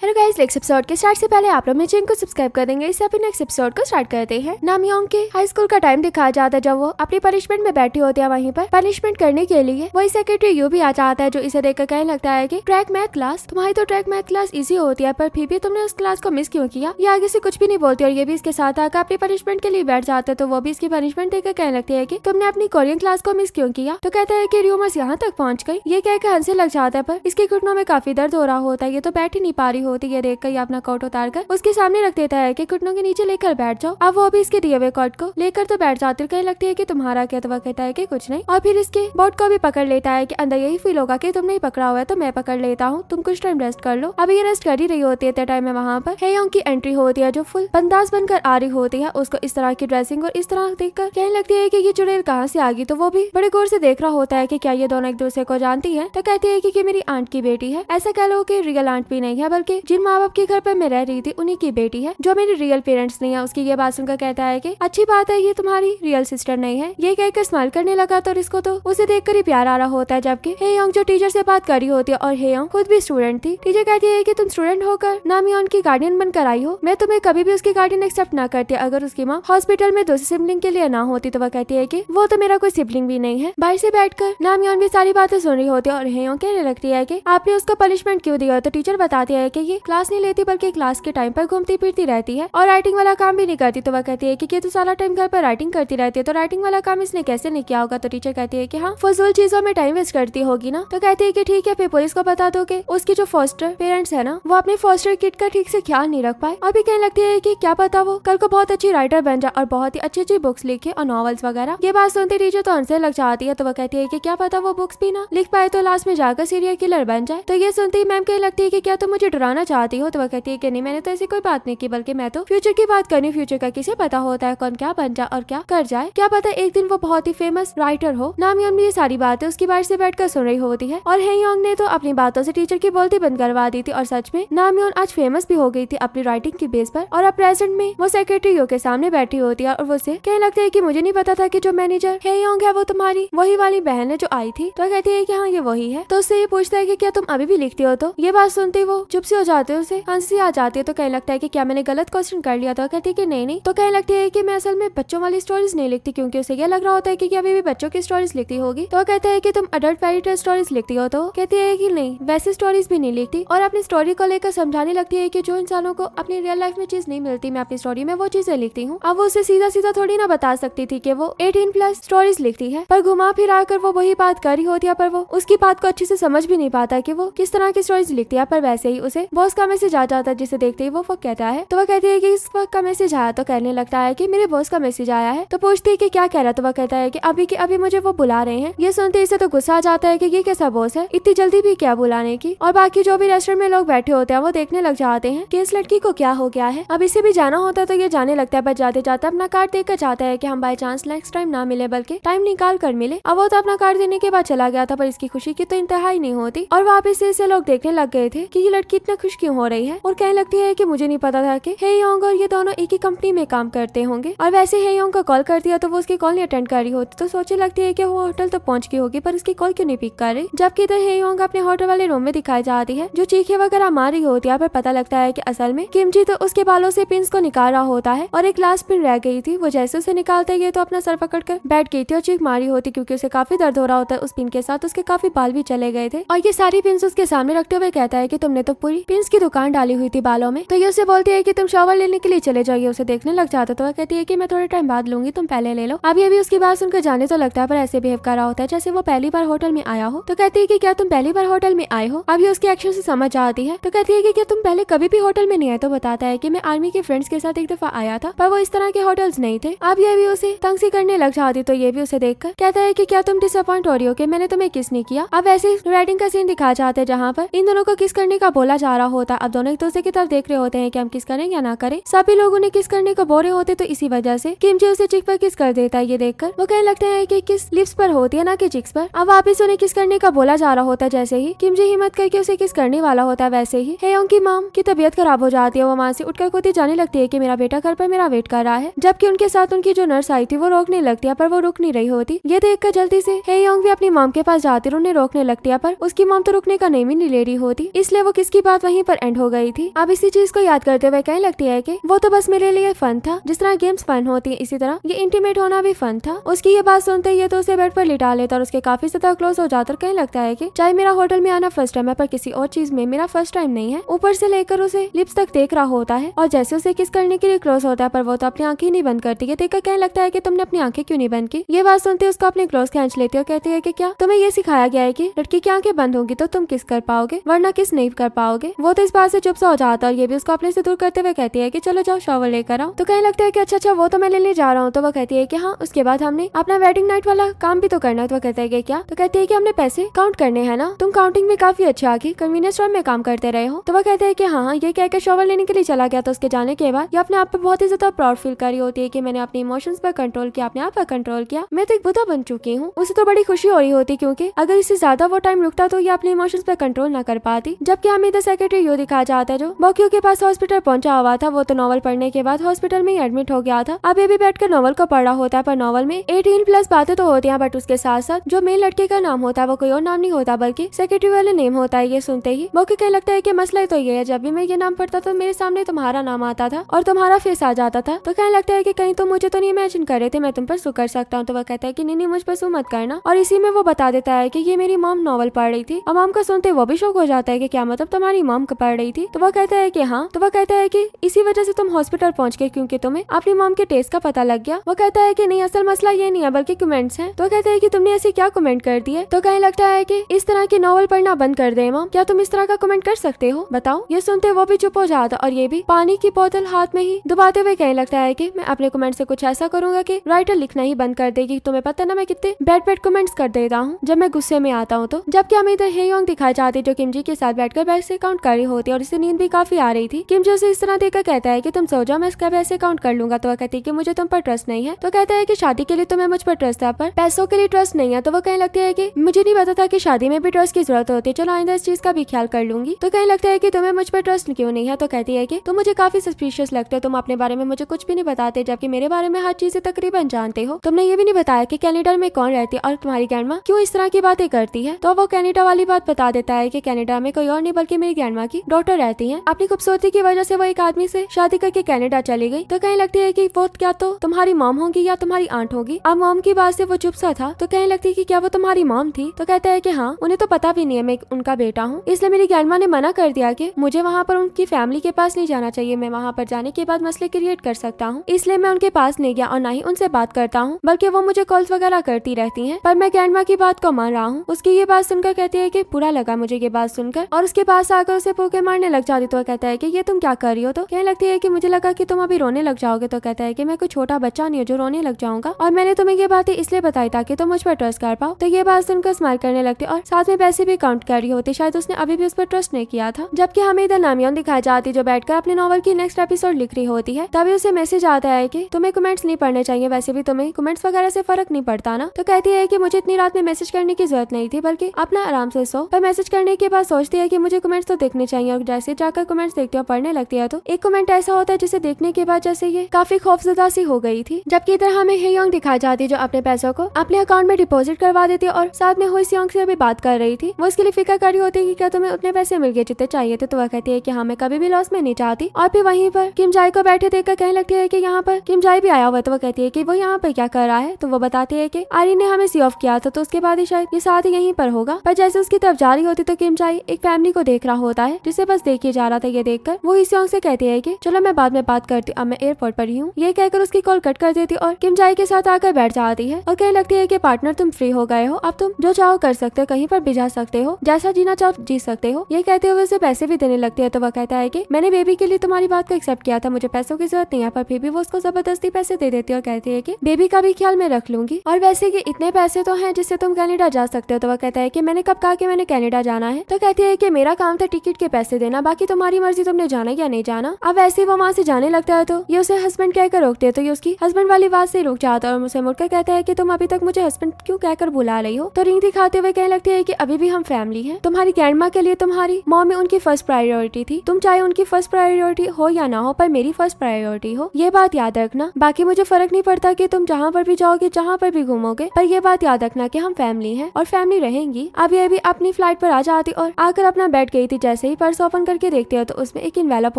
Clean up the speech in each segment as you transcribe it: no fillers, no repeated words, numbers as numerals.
Hello guys, next episode के start से पहले आप लोग मेरे चैनल को सब्सक्राइब कर देंगे। इससे अपने नेक्स्ट एपिसोड को स्टार्ट करते हैं। नामयोंग के हाई स्कूल का टाइम दिखाया जाता है जब वो अपनी पनिशमेंट में बैठी होती है। वहीं पर पनिशमेंट करने के लिए वही सेक्रेटरी यू भी आ जाता है, जो इसे देखकर कहने लगता है कि ट्रैक मैथ क्लास, तुम्हारी तो ट्रैक मैथ क्लास इजी होती है, पर फिर भी तुमने उस क्लास को मिस क्यों किया। ये आगे से कुछ भी नहीं बोलती और ये भी इसके साथ आकर अपनी पनिशमेंट के लिए बैठ जाते हैं। तो वो भी इसकी पनिशमेंट देकर कहने लगती है कि तुमने अपनी कोरियन क्लास को मिस क्यों किया। तो कहता है कि र्यूमर्स यहाँ तक पहुंच गई। ये कहकर हंसने लग जाता है, पर इसके घुटनों में काफी दर्द हो रहा होता है। ये तो बैठ ही नहीं पा रही होती। ये देखकर ये अपना कोट उतार कर उसके सामने रख देता है कि घुटनों के नीचे लेकर बैठ जाओ। अब वो अभी इसके दिए हुए कोट को लेकर तो बैठ जाती है। कहने लगती है कि तुम्हारा क्या। तो वह कहता है कि कुछ नहीं, और फिर इसके बोट को भी पकड़ लेता है कि अंदर यही फील होगा कि तुमने ही पकड़ा हुआ है, तो मैं पकड़ लेता हूँ, तुम कुछ टाइम रेस्ट कर लो। अभी ये रेस्ट कर ही रही होती है। टाइम में वहाँ पर हेयोंग की एंट्री होती है, जो फुल बंदाज बनकर आ रही होती है। उसको इस तरह की ड्रेसिंग और इस तरह देखकर कहने लगती है कि ये चुड़ैल कहाँ से आ गई। तो वो भी बड़े गौर से देख रहा होता है कि क्या ये दोनों एक दूसरे को जानती है। तो कहती है कि मेरी आंट की बेटी है। ऐसा कह लो कि रियल आंट भी नहीं है, बल्कि जिन माँ बाप के घर पर मैं रह रही थी उन्हीं की बेटी है, जो मेरे रियल पेरेंट्स नहीं है। उसकी ये बात सुनकर कहता है कि अच्छी बात है, ये तुम्हारी रियल सिस्टर नहीं है। ये कहकर स्माइल करने लगा। तो इसको तो उसे देखकर ही प्यार आ रहा होता है, जबकि हेयोंग जो टीचर से बात कर रही होती है और हेयोंग खुद भी स्टूडेंट थी। टीचर कहती है कि तुम स्टूडेंट होकर नामयोन की गार्डियन बनकर आई हो। मैं तुम्हें कभी भी उसकी गार्डियन एक्सेप्ट ना करती अगर उसकी माँ हॉस्पिटल में दूसरे सिबलिंग के लिए ना होती। तो वह कहती है कि वो तो मेरा कोई सिबलिंग भी नहीं है। बाहर से बैठकर नामयोन भी सारी बातें सुन रही होती है और हेयोंग कहने लगती है कि आपने उसको पनिशमेंट क्यों दिया। तो टीचर बताती है कि ये क्लास नहीं लेती, बल्कि क्लास के टाइम पर घूमती फिरती रहती है और राइटिंग वाला काम भी नहीं करती। तो वह कहती है कि तू सारा टाइम घर पर राइटिंग करती रहती है, तो राइटिंग वाला काम इसने कैसे नहीं किया होगा। तो टीचर कहती है कि हाँ, फजूल चीजों में टाइम वेस्ट करती होगी ना। तो कहती है कि ठीक है, फिर पुलिस को बता दो कि उसकी जो फॉस्टर पेरेंट्स है ना, वो अपने फॉस्टर किड का ठीक से ख्याल नहीं रख पाए। और भी कहने लगती है कि क्या पता वो कल को बहुत अच्छी राइटर बन जाए और बहुत ही अच्छी अच्छी बुक्स लिखे और नॉवेल्स वगैरह। ये बात सुनते टीचर तो हंसने लग जाती है। तो वह कहती है कि क्या पता वो बुक्स भी ना लिख पाए तो लास्ट में जाकर सीरियल किलर बन जाए। तो ये सुनते ही मैम कहने लगती है कि क्या तुम मुझे डराना चाहती हो। तो वह कहती है कि नहीं, मैंने तो ऐसी कोई बात नहीं की, बल्कि मैं तो फ्यूचर की बात करनी। फ्यूचर का किसे पता होता है कौन क्या बन जाए और क्या कर जाए। क्या पता एक दिन वो बहुत ही फेमस राइटर हो। नामयोंग भी ये सारी बातें उसकी बाहर से बैठकर सुन रही होती है और हेयोंग ने तो अपनी बातों से टीचर की बोलती बंद करवा दी थी। और सच में नामयोंग आज फेमस भी हो गई थी अपनी राइटिंग की बेस पर। और अब प्रेजेंट में वो सेक्रेटरी यो के सामने बैठी होती है और वो से कहने लगती है कि मुझे नहीं पता था कि जो मैनेजर हेयोंग है वो तुम्हारी वही वाली बहन है जो आई थी। तो कहती है कि हाँ, ये वही है। तो उससे ये पूछता है कि क्या तुम अभी भी लिखती हो। तो ये बात सुनते वो चुप सी हो जाती है, उसे हंसी आ जाती है। तो कहने लगता है कि क्या मैंने गलत क्वेश्चन कर लिया। तो कहती है कि नहीं। तो कहने लगती है कि मैं असल में बच्चों वाली स्टोरीज नहीं लिखती, क्योंकि उसे ये लग रहा होता है कि अभी भी बच्चों की स्टोरीज लिखती होगी। तो कहता है कि तुम अडल्ट फेरी टेल स्टोरीज लिखती हो। तो कहती है कि नहीं, वैसी स्टोरीज भी नहीं लिखती। और अपनी स्टोरी को लेकर समझाने लगती है कि जो इंसानों को अपनी रियल लाइफ में चीज नहीं मिलती, मैं अपनी स्टोरी में वो चीजें लिखती हूँ। अब वो उसे सीधा सीधा थोड़ी ना बता सकती थी कि वो 18+ स्टोरीज लिखती है, पर घुमा फिरा कर वो वही बात कर रही होती है। पर वो उसकी बात को अच्छे से समझ भी नहीं पाता कि वो किस तरह की स्टोरीज लिखती है। पर वैसे ही उसे बॉस का मैसेज आ जाता है, जिसे देखते ही वो कहता है। तो वह कहती है कि इस वक्त का मैसेज आया। तो कहने लगता है कि मेरे बॉस का मैसेज आया है। तो पूछती है कि क्या कह रहा। तो वह कहता है कि अभी मुझे वो बुला रहे हैं। ये सुनते इसे तो गुस्सा आ जाता है कि ये कैसा बॉस है, इतनी जल्दी भी क्या बुलाने की। और बाकी जो भी रेस्टोरेंट में लोग बैठे होते हैं वो देखने लग जाते हैं कि इस लड़की को क्या हो गया है। अब इसे भी जाना होता है। तो ये जाने लगता है, पर जाते जाते अपना कार्ड देकर जाता है कि हम बाय चांस नेक्स्ट टाइम ना मिले, बल्कि टाइम निकाल कर मिले। अब वो तो अपना कार्ड देने के बाद चला गया था, पर इसकी खुशी की तो इंतहा ही नहीं होती। और वापस से इसे लोग देखने लग गए थे कि ये लड़की इतना खुश क्यों हो रही है। और कहने लगती है कि मुझे नहीं पता था कि हेयोंग और ये दोनों एक ही कंपनी में काम करते होंगे। और वैसे हेयोंग को कॉल कर दिया तो वो उसकी कॉल नहीं अटेंड कर रही होती। तो सोचने लगती है कि वो होटल तो पहुंच गई होगी, पर उसकी कॉल क्यों नहीं पिक कर रही। जबकि इधर हेयोंग अपने होटल वाले रूम में दिखाई जाती है, जो चीखे वगैरह मार रही होती है। पर पता लगता है कि असल में किमजी तो उसके बालों से पिंस को निकाल रहा होता है और एक लास्ट पिन रह गई थी। वो जैसे उसे निकालते ये तो अपना सर पकड़ कर बैठ गई थी और चीख मारी होती, क्योंकि उसे काफी दर्द हो रहा होता है। उस पिन के साथ उसके काफी बाल भी चले गए थे। और ये सारी पिंस उसके सामने रखते हुए कहता है कि तुमने तो पूरी पिंस की दुकान डाली हुई थी बालों में। तो ये उसे बोलती है कि तुम शावर लेने के लिए चले जाइए। उसे देखने लग जाता। तो वह कहती है कि मैं थोड़े टाइम बाद लूंगी, तुम पहले ले लो। अभी उसकी बात सुनकर जाने तो लगता है, पर ऐसे बिहेव कर रहा होता है जैसे वो पहली बार होटल में आया हो। तो कहती है कि क्या तुम पहली बार होटल में आए हो। अभी उसके एक्शन से समझ आती है। तो कहती है कि क्या तुम पहले कभी भी होटल में नहीं आए। तो बताता है कि मैं आर्मी के फ्रेंड्स के साथ एक दफा आया था, पर वो इस तरह के होटल्स नहीं थे। अब ये भी उसे तंग सी करने लग जाती। तो ये भी उसे देखकर कहता है कि क्या तुम डिसअपॉइंट हो रही हो कि मैंने तुम्हें किस नहीं किया। अब ऐसे राइटिंग का सीन दिखाया जाता है जहाँ पर इन दोनों को किस करने का बोला जा रहा होता है। अब दोनों एक दूसरे की तरफ देख रहे होते हैं कि हम किस करें या ना करें। सभी लोग उन्हें किस करने को बोल रहे होते, तो इसी वजह से किमजी उसे चिक पर किस कर देता है। ये देखकर वो कहने लगते हैं कि किस लिप्स पर होती है, ना कि चिक्स पर। अब वापिस उन्हें किस करने का बोला जा रहा होता है। जैसे ही किमजी हिम्मत करके उसे किस करने वाला होता है, वैसे ही हेयोंग की माम की तबीयत खराब हो जाती है। वो वहाँ से उठकर खुद ही जाने लगती है कि मेरा बेटा घर पर मेरा वेट कर रहा है। जबकि उनके साथ उनकी जो नर्स आई थी वो रोकने लगती है, पर वो रुक नहीं रही होती। ये देखकर जल्दी से हेयोंग भी अपनी माम के पास जाती है, उन्हें रोकने लगती है, पर उसकी माम तो रुकने का नेम ही नहीं ले रही होती। इसलिए वो किसकी बात वहीं वहीं पर एंड हो गई थी। अब इसी चीज को याद करते हुए कहने लगती है कि वो तो बस मेरे लिए फन था, जिस तरह गेम्स फन होती है इसी तरह ये इंटीमेट होना भी फन था। उसकी ये बात सुनते ही तो उसे बेड पर लिटा लेता और उसके काफी ज्यादा क्लोज हो जाता और कहने लगता है कि चाहे मेरा होटल में आना फर्स्ट टाइम है पर किसी और चीज में मेरा फर्स्ट टाइम नहीं है। ऊपर से लेकर उसे लिप्स तक देख रहा होता है और जैसे उसे किस करने के लिए क्लोज होता है पर वो तो अपनी आंखें नहीं बंद करती है। देखकर कहने लगता है कि तुमने अपनी आंखें क्यों नहीं बंद की। ये बात सुनते उसको अपने क्लोज खींच लेती है और कहती है कि क्या तुम्हें ये सिखाया गया है कि लड़की की आंखें बंद होंगी तो तुम किस कर पाओगे वरना किस नहीं कर पाओगे। वो तो इस बात से चुप सा हो जाता है और ये भी उसको अपने से दूर करते हुए कहती है कि चलो जाओ शॉवर लेकर आओ। तो कहने लगता है कि अच्छा वो तो मैं लेने जा रहा हूँ। तो वो कहती है कि हाँ उसके बाद हमने अपना वेडिंग नाइट वाला काम भी तो करना है। तो वो कहता है कि क्या। तो कहती है कि हमने पैसे काउंट करने हैं ना, तुम काउंटिंग में काफी अच्छा आगे कन्वीनियंस स्टोर में काम करते रहे हो। तो वो कहते हैं कि हाँ ये कहकर शॉवर लेने के लिए चला गया। तो उसके जाने के बाद ये अपने आप पर बहुत ही ज्यादा प्राउड फील कर रही होती है कि मैंने अपने इमोशंस पर कंट्रोल किया, अपने आप पर कंट्रोल किया, मैं तो एक बुद्धा बन चुकी हूँ। उसे तो बड़ी खुशी हो रही होती क्योंकि अगर इससे ज्यादा वो टाइम रुकता तो ये अपने इमोशंस पर कंट्रोल ना कर पाती। जबकि हमें इधर सेक्रेटरी यो दिखाया जाता है जो बॉक्यू के पास हॉस्पिटल पहुंचा हुआ था। वो तो नॉवल पढ़ने के बाद हॉस्पिटल में ही एडमिट हो गया था। अब ये भी बैठकर नॉवल को पढ़ा होता है पर नॉवल में 18+ बातें तो होती हैं बट उसके साथ साथ जो मेन लड़के का नाम होता है वो कोई और नाम नहीं होता बल्कि सेक्रेटरी वाले नेम होता है। ये सुनते ही बॉक्यू कहने लगता है कि मसला तो ये है जब भी मैं ये नाम पढ़ता तो मेरे सामने तुम्हारा नाम आता था और तुम्हारा फेस आ जाता था। तो कहने लगता है कि कहीं तुम मुझे तो नहीं इमेजिन कर रहे थे मैं तुम पर सू कर सकता हूँ। तो वह कहता है कि नहीं मुझ पर सू मत करना और इसी में वो बता देता है कि ये मेरी मॉम नॉवल पढ़ रही थी। और मॉम का सुनते वो भी शौक हो जाता है कि क्या मतलब तुम्हारी मॉम पढ़ रही थी। तो वो कहता है कि हाँ। तो वो कहता है कि इसी वजह से तुम हॉस्पिटल पहुंच गए क्योंकि तुम्हें अपनी मॉम के टेस्ट का पता लग गया। वो कहता है कि नहीं असल मसला ये नहीं है बल्कि कमेंट्स हैं। तो कहता है कि तुमने ऐसे क्या कमेंट कर दिए। तो कहने लगता है कि इस तरह की नॉवल पढ़ना बंद कर दे मॉम, क्या तुम इस तरह का कमेंट कर सकते हो बताओ। ये सुनते वो भी चुप हो जाता और ये भी पानी की बोतल हाथ में ही दबाते हुए कहने लगता है कि मैं अपने कमेंट से कुछ ऐसा करूंगा कि राइटर लिखना ही बंद कर देगी। तुम्हें पता ना मैं कितने बैड कमेंट्स कर देता हूँ जब मैं गुस्से में आता हूँ। तो जबकि हमें इधर हेयोंग दिखाई जाती जो किमजी के साथ बैठकर पैसे काउंट कर रही होती है और इसे नींद भी काफी आ रही थी। किमजी उसे इस तरह देखकर कहता है कि तुम सो जाओ मैं इसका पैसे काउंट कर लूंगा। तो वह कहती है कि मुझे तुम पर ट्रस्ट नहीं है। तो कहता है कि शादी के लिए तुम्हें मुझ पर ट्रस्ट है पर पैसों के लिए ट्रस्ट नहीं है। तो वो कहने लगती है कि मुझे नहीं पता था कि शादी में भी ट्रस्ट की जरूरत होती है, चलो आइंदा इस चीज का भी ख्याल कर लूंगी। तो कहने लगता है कि तुम्हें मुझ पर ट्रस्ट क्यों नहीं है। तो कहती है कि तुम मुझे काफी सस्पिशियस लगते हो, तुम अपने बारे में मुझे कुछ भी नहीं बताते जबकि मेरे बारे में हर चीज तकरीबन जानते हो। तुमने ये भी नहीं बताया कि कनाडा में कौन रहती है और तुम्हारी ग्रैंडमा क्यों इस तरह की बातें करती है। तो वो कनाडा वाली बात बता देता है कि कनाडा में कोई और नहीं बल्कि मेरी ग्रैंडमा की डॉटर रहती है। अपनी खूबसूरती की वजह से वो एक आदमी से शादी करके कनाडा चली गई। तो कहने लगती है कि वो क्या तो तुम्हारी मॉम होगी या तुम्हारी आंट होगी। अब मॉम की बात से वो चुप सा था। तो कहने लगती है कि क्या वो तुम्हारी मॉम थी। तो कहता है कि हाँ उन्हें तो पता भी नहीं है मैं उनका बेटा हूँ, इसलिए मेरी ग्रैंडमा ने मना कर दिया कि मुझे वहाँ पर उनकी फैमिली के पास नहीं जाना चाहिए, मैं वहाँ पर जाने के बाद मसले क्रिएट कर सकता हूँ, इसलिए मैं उनके पास नहीं गया और ना ही उनसे बात करता हूँ बल्कि वो मुझे कॉल्स वगैरह करती रहती हैं। पर मैं ग्रैंडमा की बात को मान रहा हूँ। उसकी ये बात सुनकर कहती है कि बुरा लगा मुझे ये बात सुनकर और उसके पास आकर उसे पोके मारने लग जाती। तो कहता है कि ये तुम क्या कर रही हो। तो कहने लगती है कि मुझे लगा कि तुम अभी रोने लग जाओगे। तो कहता है कि मैं कोई छोटा बच्चा नहीं हूँ जो रोने लग जाऊंगा और मैंने तुम्हें ये बातें इसलिए बताई ताकि तुम मुझ पर ट्रस्ट कर पाओ। तो ये बात सुनकर स्माइल करने लगती और साथ में पैसे भी काउंट कर रही होती, शायद उसने अभी भी उस पर ट्रस्ट नहीं किया था। जबकि हमें इधर नामियों दिखाई जाती जो बैठकर अपने नॉवल की नेक्स्ट एपिसोड लिख रही होती है। तभी उसे मैसेज आता है कि तुम्हें कमेंट्स नहीं पढ़ने चाहिए, वैसे भी तुम्हें कमेंट्स वगैरह से फर्क नहीं पड़ता ना। तो कहती है कि मुझे इतनी रात में मैसेज करने की जरूरत नहीं थी बल्कि अपना आराम से सो। पर मैसेज करने के बाद सोचती है कि मुझे कमेंट्स तो देखने चाहिए और जैसे जाकर कमेंट्स देखती है पढ़ने लगती है तो एक कमेंट ऐसा होता है जिसे देखने के बाद जैसे ये काफी खौफजदा सी हो गई थी। जबकि इधर हमें हेयोंग दिखाई जाती है जो अपने पैसों को अपने अकाउंट में डिपॉजिट करवा देती है और साथ में हुईसियोंग से भी बात कर रही थी। वो इसके लिए फिक्र कर रही होती है कि क्या तुम्हें उतने पैसे मिल गए जितने चाहिए थे। तो वह कहती है कि हाँ मैं कभी भी लॉस में नहीं चाहती। और फिर वहीं पर किम जाई को बैठे देखकर कहने लगती है कि यहाँ पर किम जाई भी आया हुआ। तो वो कहती है कि वो यहाँ पर क्या कर रहा है। तो वो बताती है कि आरी ने हमें सी ऑफ किया था तो उसके बाद ही शायद ये साथ ही यहीं पर होगा। पर जैसे उसकी तरफ जा रही होती तो किम जाई एक फैमिली को देख रहा होता है जिसे बस देखे जा रहा था। ये देखकर वो हिसियोंग से कहती है कि चलो मैं बाद में बात करती, अब मैं एयरपोर्ट पर ही हूँ। ये कहकर उसकी कॉल कट कर देती और किम जाई के साथ आकर बैठ जाती है और कहने लगती है कि पार्टनर तुम फ्री हो गए हो, अब तुम जो चाहो कर सकते हो, कहीं पर भी जा सकते हो, जैसा जीना चाहो जी सकते हो। ये कहते हुए उसे पैसे भी देने लगती है। तो वह कहता है कि मैंने बेबी के लिए तुम्हारी बात को एक्सेप्ट किया था, मुझे पैसों की जरूरत नहीं है। पर फिर भी वो उसको जबरदस्ती पैसे दे देती है और कहती है कि बेबी का भी ख्याल मैं रख लूंगी और वैसे कि इतने पैसे तो हैं जिससे तुम कनाडा जा सकते हो। तो वह कहता है कि मैंने कब कहा कि मैंने कनाडा जाना है। तो कहती है कि मेरा काम था टिकट के पैसे देना, बाकी तुम्हारी मर्जी तुमने जाना या नहीं जाना। अब वैसे वो वहाँ से जाने लगता है तो ये उसे हस्बैंड कहकर रोकते है। तो ये उसकी हस्बैंड वाली बात से रुक जाता है और मुझसे मुड़कर कहता है कि तुम अभी तक मुझे हस्बैंड क्यों कहकर बुला रही हो। तो रिंग दिखाते हुए कहने लगती है कि अभी भी हम फैमिली हैं, तुम्हारी ग्रैंडमा के लिए तुम्हारी मॉम उनकी फर्स्ट प्रायोरिटी थी, तुम चाहे उनकी फर्स्ट प्रायोरिटी हो या ना हो पर मेरी फर्स्ट प्रायोरिटी हो, ये बात याद रखना। बाकी मुझे फर्क नहीं पड़ता कि तुम जहाँ पर भी जाओगे, जहाँ पर भी घूमोगे, पर ये बात याद रखना कि हम फैमिली हैं और फैमिली रहेंगी। अब ये भी अपनी फ्लाइट पर आ जाती और आकर अपना बैठ गई थी। जैसे जैसे ही पर्स ओपन करके देखते हो तो उसमें एक इन्वेलप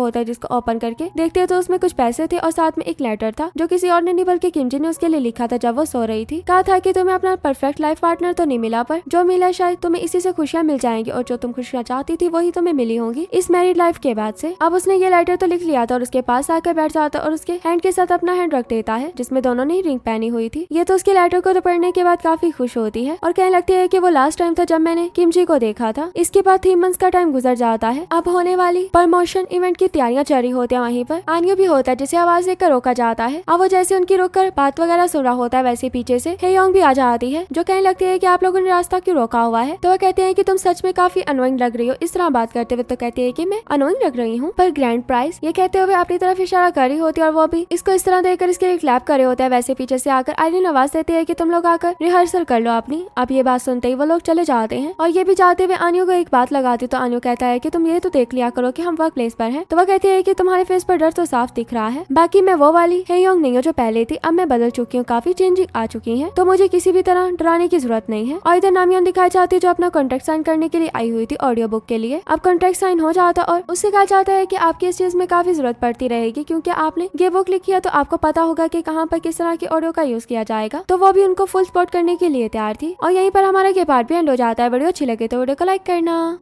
होता है, जिसको ओपन करके देखते हो तो उसमें कुछ पैसे थे और साथ में एक लेटर था जो किसी और ने नहीं बल्कि किमजी ने उसके लिए लिखा था जब वो सो रही थी। कहा था कि तुम्हें अपना परफेक्ट लाइफ पार्टनर तो नहीं मिला, पर जो मिला शायद तुम्हें इसी से खुशियां मिल जाएंगी और जो तुम खुशियां चाहती थी वही तुम्हें मिली होंगी इस मैरिड लाइफ के बाद से। अब उसने ये लेटर तो लिख लिया था और उसके पास आकर बैठ जाता और उसके हैंड के साथ अपना हैंड रख देता है जिसमें दोनों ने रिंग पहनी हुई थी। ये तो उसके लेटर को तो पढ़ने के बाद काफी खुश होती है और कहने लगती है कि वो लास्ट टाइम था जब मैंने किमजी को देखा था। इसके बाद 3 मंथ्स का टाइम गुजर जाता है। अब होने वाली प्रमोशन इवेंट की तैयारियां चल रही होती है। वहीं पर आनियो भी होता है जिसे आवाज देकर रोका जाता है। अब वो जैसे उनकी रोककर बात वगैरह सुन रहा होता है वैसे पीछे से हेयोंग भी आ जाती है जो कहने लगती है कि आप लोगों ने रास्ता क्यों रोका हुआ है। तो वो कहते हैं कि तुम सच में काफी अनोइंग लग रही हो इस तरह बात करते हुए। तो कहती है कि मैं अनोइंग लग रही हूँ पर ग्रैंड प्राइज, ये कहते हुए अपनी तरफ इशारा कर रही होती है और वो भी इसको इस तरह देखकर इसके लिए क्लैप कर रहे होते हैं। वैसे पीछे से आकर आयरिन आवाज देती है कि तुम लोग आकर रिहर्सल कर लो अपनी। अब ये बात सुनते ही वो लोग चले जाते हैं और ये भी जाते हुए आनियो को एक बात लगाती। तो आनियो कहता है कि तुम ये तो देख लिया करो कि हम वर्क प्लेस पर हैं। तो वो कहती है कि तुम्हारे फेस पर डर तो साफ दिख रहा है, बाकी मैं वो वाली हेयोंग नहीं हूँ जो पहले थी, अब मैं बदल चुकी हूँ, काफी चेंजिंग आ चुकी है, तो मुझे किसी भी तरह डराने की जरूरत नहीं है। और इधर नामियोन दिखाई जाती है जो अपना कॉन्ट्रैक्ट साइन करने के लिए आई हुई थी ऑडियो बुक के लिए। अब कॉन्ट्रैक्ट साइन हो जाता और उससे कहा जाता है कि आपकी इस चीज में काफी जरूरत पड़ती रहेगी क्योंकि आपने ये बुक लिखी है तो आपको पता होगा कि कहाँ पर किस तरह की ऑडियो का यूज किया जाएगा। तो वो भी उनको फुल सपोर्ट करने के लिए तैयार थी। और यहीं पर हमारा ये पार्ट भी एंड हो जाता है। वीडियो अच्छी लगे तो वीडियो को लाइक करना।